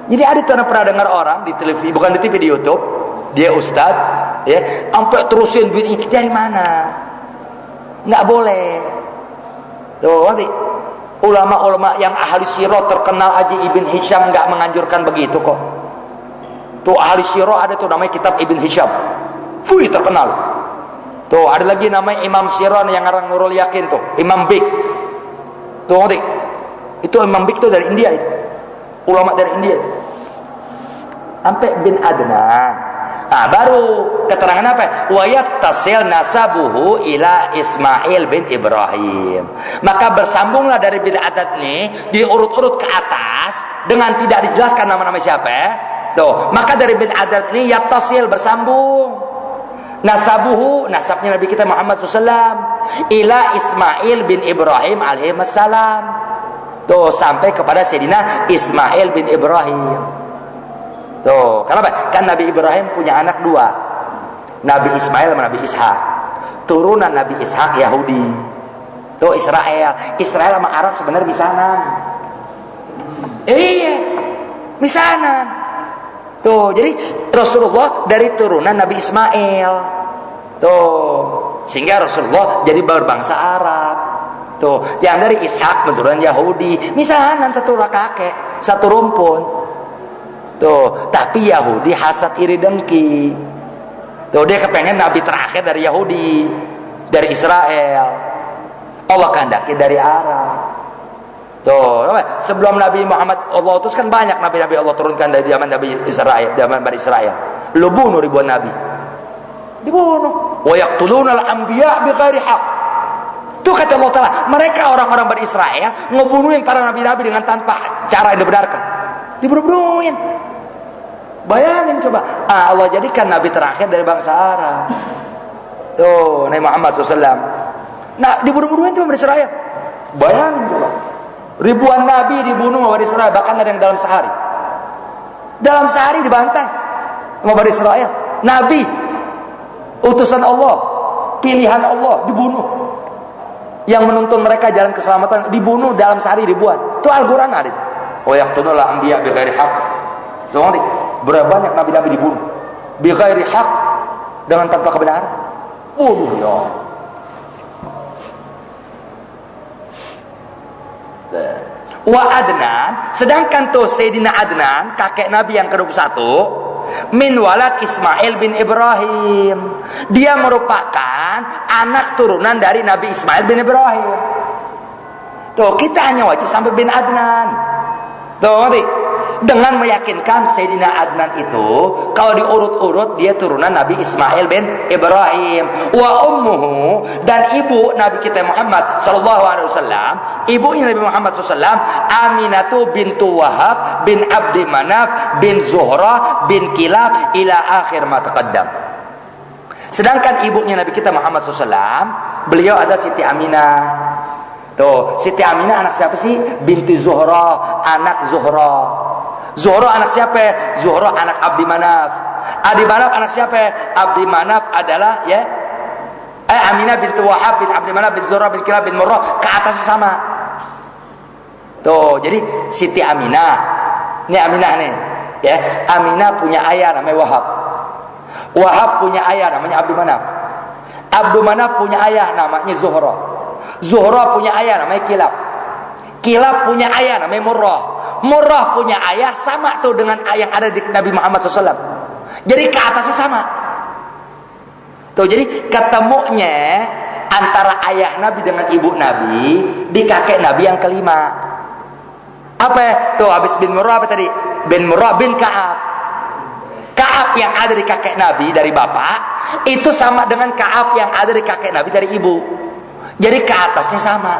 Jadi ada tuh pernah dengar orang di televisi, bukan di TV, di YouTube, dia ustad, ya, sampai terusin duit ini dari mana? Nggak boleh. Tuh, nanti ulama-ulama yang ahli sirah terkenal aja Ibn Hisham nggak menganjurkan begitu kok. Tuh ahli sirah ada tuh namanya kitab Ibn Hisham, terkenal. Tuh ada lagi namanya Imam Sirah yang ngarang Nurul Yakin tuh, Imam Bik. Tuh nanti itu Imam Bik tuh dari India itu. Ulama dari India sampai bin Adnan. Nah, baru keterangan apa? Wa yattasil nasabuhu ila Ismail bin Ibrahim. Maka bersambunglah dari bin Adnan ini diurut-urut ke atas dengan tidak dijelaskan nama-nama siapa. Tuh, maka dari bin Adnan ini yattasil bersambung. Nasabuhu, nasabnya Nabi kita Muhammad SAW ila Ismail bin Ibrahim alaihi wassalam. Tuh sampai kepada Sayyidina Ismail bin Ibrahim. Tuh, kenapa? Kan Nabi Ibrahim punya anak dua, Nabi Ismail sama Nabi Ishak. Turunan Nabi Ishak Yahudi. Tuh Israel sama Arab sebenarnya misanan. Iya, misanan. Tuh, jadi Rasulullah dari turunan Nabi Ismail. Tuh, sehingga Rasulullah jadi berbangsa Arab. Tuh, yang dari Ishak keturunan Yahudi, misalnya satu kakek, satu rumpun. Tuh, tapi Yahudi hasad iri dengki. Tuh, dia kepengen nabi terakhir dari Yahudi, dari Israel. Allah kehendaki dari Arab. Tuh, sebelum Nabi Muhammad Allah utus kan banyak nabi-nabi Allah turunkan dari zaman Nabi Israel, zaman Bani Israel. Lu bunuh ribuan nabi. Dibunuh. Wa yaqtulunal anbiya bighairi haqq. Itu kata Allah Ta'ala, mereka orang-orang Bani Israel ngebunuhin para nabi-nabi dengan tanpa cara yang dibenarkan. Dibunuh-bunuhin. Bayangin coba. Allah jadikan nabi terakhir dari bangsa Arab. Tuh, Nabi Muhammad SAW. Nah, dibunuh-bunuhin tuh Bani Israel. Bayangin coba. Ribuan nabi dibunuh sama Bani Israel, bahkan ada yang dalam sehari. Dalam sehari dibantai sama Bani Israel. Nabi, utusan Allah, pilihan Allah, dibunuh. Yang menuntun mereka jalan keselamatan dibunuh dalam sehari ribuan. Itu Al-Quran ada itu. Wa yaqtulul anbiya bighairi haqq. Nanti berapa banyak nabi-nabi dibunuh bighairi haqq, dengan tanpa kebenaran. Bunuh ya. Wa Adnan, sedangkan tuh Sayyidina Adnan, kakek Nabi yang ke-21, min walad Ismail bin Ibrahim. Dia merupakan anak turunan dari Nabi Ismail bin Ibrahim. Tuh, kita hanya wajib sampai bin Adnan. Tuh, ngerti? Dengan meyakinkan Sayyidina Adnan itu kalau diurut-urut dia turunan Nabi Ismail bin Ibrahim. Wa ummuhu, dan ibu Nabi kita Muhammad sallallahu alaihi wasallam, ibunya Nabi Muhammad sallallahu alaihi wasallam, Aminatu bintu Wahab bin Abdi Manaf bin Zuhra bin Kilab ila akhir ma taqaddam. Sedangkan ibunya Nabi kita Muhammad sallallahu alaihi wasallam, beliau ada Siti Aminah. Tuh, Siti Aminah anak siapa sih? Binti Zuhra, anak Zuhra. Zuhra anak siapa? Zuhra anak Abdi Manaf. Abdi Manaf anak siapa? Abdi Manaf adalah Aminah binti Wahab bin Abdi Manaf bin Zuhra bin Kilab bin Murrah, ke atasnya sama. Tuh, jadi Siti Aminah. Ini Aminah nih, ya. Aminah punya ayah namanya Wahab. Wahab punya ayah namanya Abdi Manaf. Abdi Manaf punya ayah namanya Zuhra. Zuhra punya ayah namanya Kilab. Kilab punya ayah namanya Murrah. Murrah punya ayah sama tuh dengan ayah yang ada di Nabi Muhammad SAW. Jadi ke atasnya sama. Tuh, jadi ketemunya antara ayah Nabi dengan ibu Nabi di kakek Nabi yang kelima. Apa? Tuh, habis bin Murrah apa tadi? Bin Murrah bin Ka'ab. Ka'ab yang ada di kakek Nabi dari bapak itu sama dengan Ka'ab yang ada di kakek Nabi dari ibu. Jadi ke atasnya sama.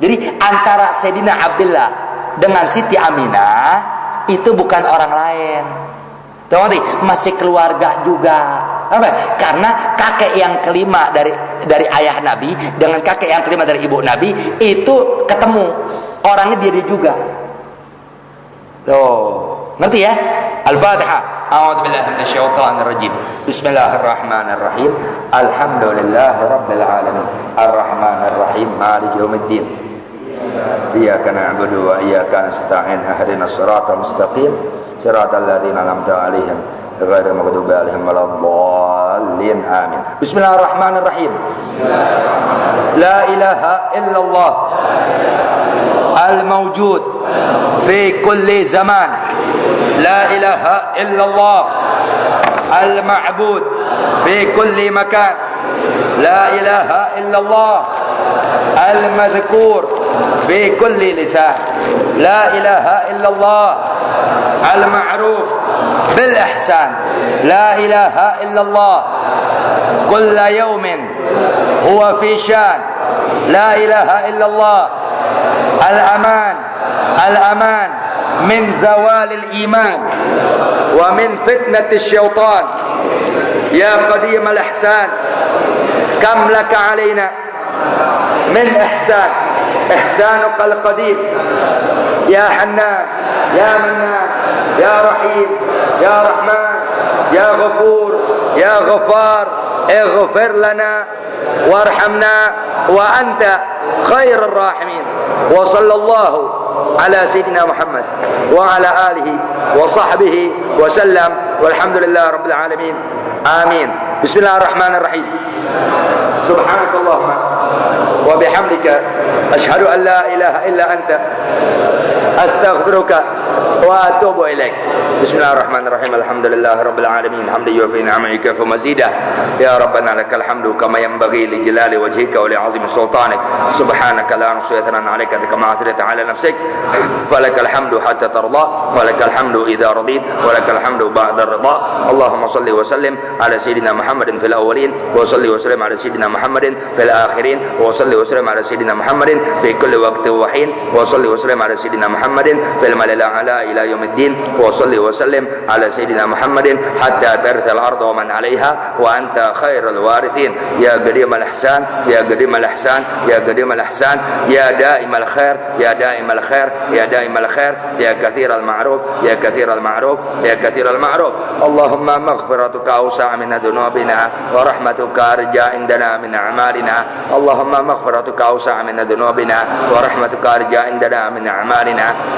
Jadi antara Sayyidina Abdullah dengan Siti Aminah itu bukan orang lain. Tahu nggak? Masih keluarga juga. Apa? Karena kakek yang kelima dari ayah Nabi dengan kakek yang kelima dari ibu Nabi itu ketemu. Orangnya dia juga. Tuh, ngerti ya? Al-Fatihah. A'udzu billahi minasyaitonir rajim. Bismillahirrahmanirrahim. Alhamdulillahirabbil alamin. Arrahmanir rahim. Maliki yaumiddin. Iyyaka na'budu wa iyyaka nasta'in. Ihdinas siratal mustaqim. Siratal ladzina an'amta 'alaihim ghairil maghdubi 'alaihim waladdallin. Amin. Bismillahirrahmanirrahim. La ilaha illallah al-mawjud fi kulli zaman. لا إله إلا الله المعبود في كل مكان. لا إله إلا الله المذكور في كل لسان. لا إله إلا الله المعروف بالإحسان. لا إله إلا الله كل يوم هو في شان. لا إله إلا الله الأمان. الأمان من زوال الإيمان ومن فتنة الشيطان. يا قديم الإحسان كم لك علينا من إحسان. إحسانك القديم. يا حنان يا منان يا رحيم يا رحمن يا غفور يا غفار اغفر لنا وارحمنا وأنت خير الراحمين. وصلى الله على سيدنا محمد وعلى آله وصحبه وسلم والحمد لله رب العالمين. آمين. بسم الله الرحمن الرحيم. سبحانك اللهم وبحمدك أشهد أن لا إله إلا أنت أستغفرك وأتوب إليك. بسم الله الرحمن الرحيم. الحمد لله رب العالمين. حمدا يوفي نعمك فمزيدا. يا ربنا لك الحمد كما ينبغي لجلال وجهك ولعظيم سلطانك. سبحانك لا نحصي ثناء عليك كما أثنيت على نفسك. فلك الحمد حتى ترضى ولك الحمد إذا رضيت ولك الحمد بعد الرضا. اللهم صل وسلم على سيدنا محمد في الأولين وصل وسلم على سيدنا محمد في الآخرين وصل وسلم على سيدنا محمد في كل وقت وحين وصل وسلم على سيدنا محمد في الملأ الأعلى إلى يوم الدين وصل وسلم على سيدنا محمد حتى ترث الأرض ومن عليها وأنت خير الوارثين. يا قديم الإحسان يا قديم الإحسان يا قديم الإحسان يا دائم الخير يا دائم الخير يا دائم الخير يا كثير المعروف يا كثير المعروف يا كثير المعروف. اللهم مغفرتك أوسع من ذنوبنا ورحمتك أرجى عندنا من أعمالنا. اللهم مغفرتك أوسع من ذنوبنا ورحمتك أرجى عندنا من أعمالنا. أبصارنا.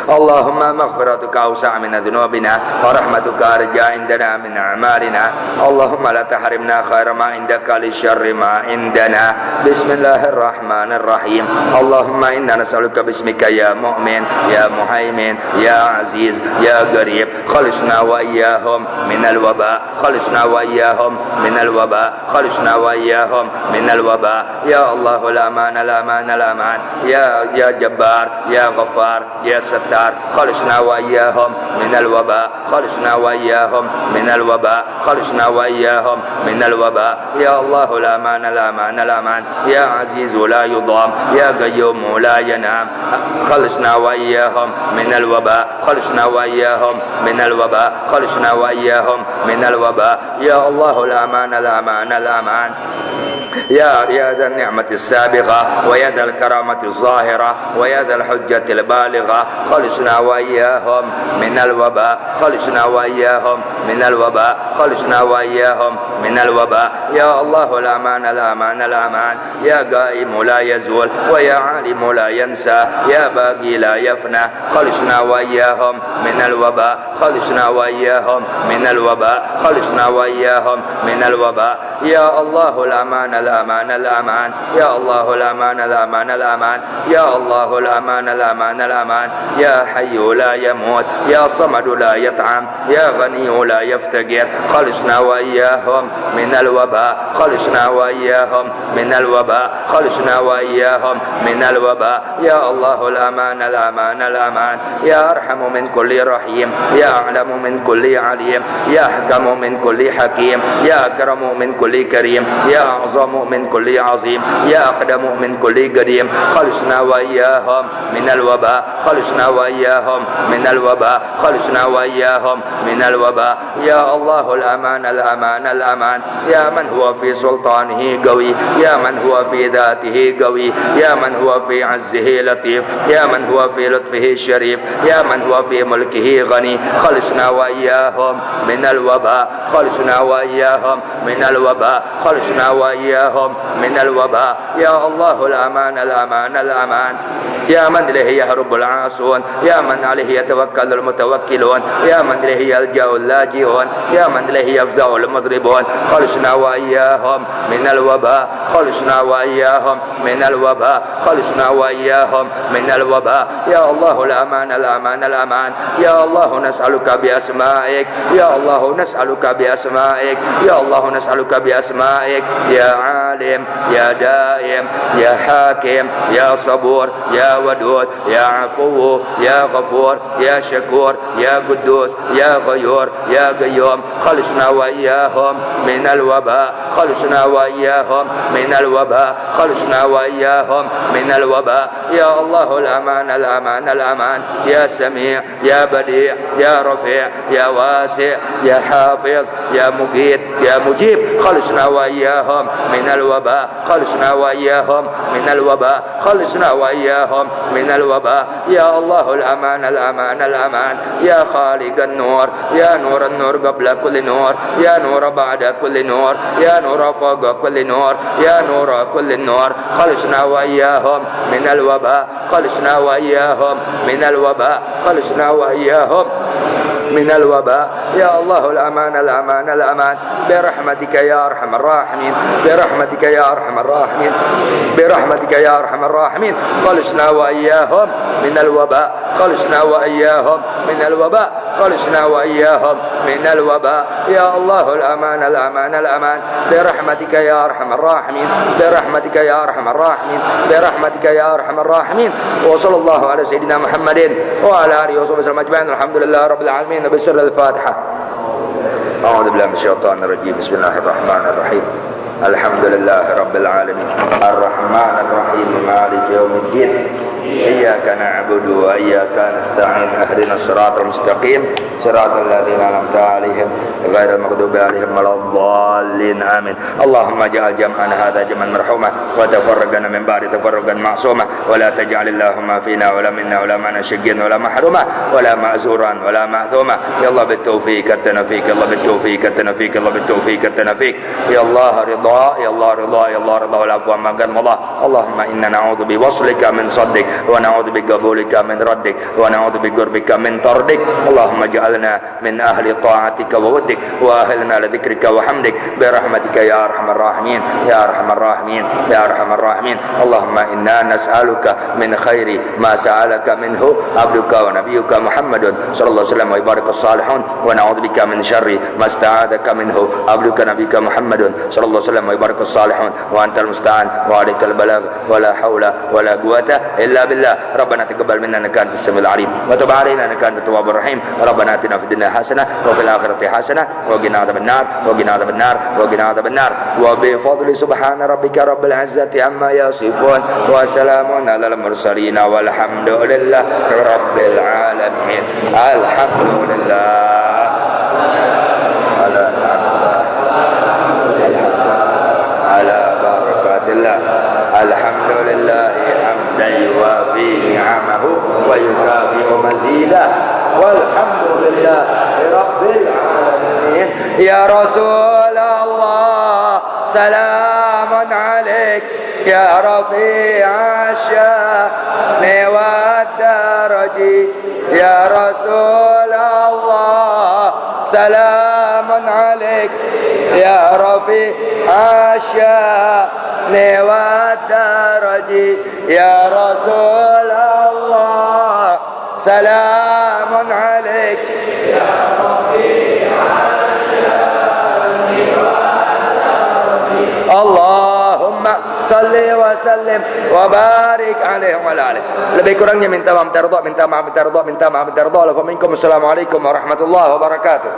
اللهم مغفرتك أوسع من ذنوبنا ورحمتك أرجى عندنا من أعمالنا. اللهم لا تحرمنا خير ما عندك للشر ما عندنا. بسم الله الرحمن الرحيم. اللهم إنا نسألك باسمك يا مؤمن يا مهيمن يا عزيز يا قريب خلصنا وإياهم من الوباء. خلصنا وإياهم من الوباء. خلصنا وإياهم من الوباء. يا الله الأمان الأمان الأمان. يا جبار يا غفار يا ستار. خلصنا وإياهم من الوباء. خلصنا وإياهم من الوباء. خلصنا وإياهم من الوباء. يا الله الأمان الأمان الأمان. يا عزيز لا يضام يا قيوم لا ينام. خلصنا وإياهم من الوباء. خلصنا وإياهم من الوباء. خلصنا وإياهم من الوباء. يا الله الأمان الأمان الأمان. يا ذا النعمة السابغة ويا ذا الكرامة الظاهرة ويا ذا الحجة البالغة. خلصنا وإياهم من الوباء. خلصنا وإياهم من الوباء. خلصنا وإياهم من الوباء. يا الله الأمان الأمان الأمان. يا قائم لا يزول ويا عالم لا ينسى يا باقي لا يفنى. خلصنا وإياهم من الوباء. خلصنا وإياهم من الوباء. خلصنا وإياهم من الوباء. يا الله الأمان الأمان الأمان. يا الله الأمان الأمان الأمان. يا الله الأمان الأمان الأمان. يا حي لا يموت يا صمد لا يطعم يا غني لا يفتقر. خلصنا وإياهم من الوباء. خلصنا وإياهم من الوباء. خلصنا وإياهم من الوباء. يا الله الأمان الأمان الأمان. يا أرحم من كل رحيم يا أعلم من كل عليم يا أحكم من كل حكيم يا أكرم من كل كريم يا أعظم من كل عظيم يا أقدم من كل قديم. خلصنا وإياهم من الوباء. خلصنا وإياهم من الوباء. خلصنا وإياهم من الوباء. يا الله الأمان الأمان الأمان. يا من هو في سلطانه قوي يا من هو في ذاته قوي يا من هو في عزه لطيف يا من هو في لطفه شريف يا من هو في ملكه غني. خلصنا وإياهم من الوباء. خلصنا وإياهم من الوباء. خلصنا وإياهم من الوباء. يا الله الأمان الأمان الأمان. يا من إليه يهرب العاصون يا من عليه يتوكل المتوكلون يا من إليه يلجأ اللاجئون يا من إليه يفزع المضربون. خلصنا وإياهم من الوباء. خلصنا وإياهم من الوباء. خلصنا وإياهم من الوباء. يا الله الأمان الأمان الأمان. يا الله نسألك بأسمائك. يا الله نسألك بأسمائك. يا الله نسألك بأسمائك. يا عالم يا دائم يا حاكم يا صبور يا ودود يا عفو يا غفور يا شكور يا قدوس يا غيور يا قيوم. خلصنا وإياهم من الوباء. خلصنا وإياهم من الوباء. خلصنا وإياهم من الوباء. يا الله الأمان الأمان الأمان. يا سميع يا بديع يا رفيع يا واسع يا حافظ يا مقيت يا مجيب. خلصنا وإياهم من الوباء. خلصنا وإياهم من الوباء. خلصنا وإياهم من الوباء. يا الله الأمان الأمان الأمان. يا خالق النور يا نور النور قبل كل نور يا نور بعد كل نور يا نور فوق كل نور يا نور كل النور. خلصنا وإياهم من الوباء. خلصنا وإياهم من الوباء. خلصنا وإياهم من الوباء. يا الله الأمان الأمان الأمان. برحمتك يا أرحم الراحمين. برحمتك يا أرحم الراحمين. برحمتك يا أرحم الراحمين. خلصنا وإياهم من الوباء. خلصنا وإياهم من الوباء. خلصنا وإياهم من الوباء. يا الله الأمان الأمان الأمان. برحمتك يا أرحم الراحمين. برحمتك يا أرحم الراحمين. برحمتك يا أرحم الراحمين. وصلى الله على سيدنا محمد وعلى آله وصحبه وسلم أجمعين. الحمد لله رب العالمين. بسر الفاتحة. أعوذ بالله من الشيطان الرجيم. بسم الله الرحمن الرحيم. الحمد لله رب العالمين الرحمن الرحيم مالك يوم الدين. إياك نعبد وإياك نستعين. اهدنا الصراط المستقيم صراط الذين أنعمت عليهم غير المغضوب عليهم ولا الضالين آمين. اللهم اجعل جمعنا هذا جمعا مرحوما وتفرقنا من بعد تفرقا معصوما ولا تجعل اللهم فينا ولا منا ولا معنا شقيا ولا محروما ولا معذورا ولا معثوما. يا الله بالتوفيق اتنا فيك. يا الله بالتوفيق اتنا فيك. يا الله بالتوفيق اتنا فيك. يا الله رضا. يا الله رضا. يا الله رضا والعفو عما قدم الله. اللهم إنا نعوذ biwaslika min saddik wa na'udzu biqabulika min raddik wa na'udzu biqurbika min tardik. Allahumma ja'alna min ahli ta'atika wa waddik wa ahlina li dzikrika wa hamdik bi rahmatika ya arhamar rahimin ya arhamar rahimin ya arhamar rahimin. Allahumma inna nas'aluka min khairi ma sa'alaka minhu abduka wa nabiyyuka Muhammadun sallallahu alaihi wasallam wa ibadika salihun wa na'udzu bika min syarri ma sta'adaka minhu abduka nabiyyuka Muhammadun sallallahu alaihi wasallam wa ibadika salihun wa antal musta'an wa alaikal balagh wa la haula wa la quwwata illa billah. Rabbana taqabbal minna innaka antas samiul alim wa tub alaina innaka antat tawwabur rahim. Rabbana atina fid dunya hasanah wa fil akhirati hasanah wa qina adzabannar wa qina adzabannar wa qina adzabannar wa bi fadli subhana rabbika rabbil izzati amma yasifun wa salamun alal mursalin walhamdulillahi rabbil alamin. Alhamdulillah ala barakatillah. Alhamdulillah hamdan yuwafi ni'amahu wa yukafi'u mazidah. Walhamdulillah rabbil alamin. Ya Rasulullah salamun alaik ya rafi'a sya'ni wa daraji. Ya Rasulullah salamun alaik ya rafi'a sya'ni wa daraji. Ya Rasulullah salamun alaik ya rafi'a sya'ni wa daraji. Allahumma salli wa sallim wa barik alaihi wa ala alihi. Lebih kurangnya minta maaf, minta ridha, minta maaf, minta ridha, minta maaf, minta ridha. Assalamualaikum warahmatullahi wabarakatuh.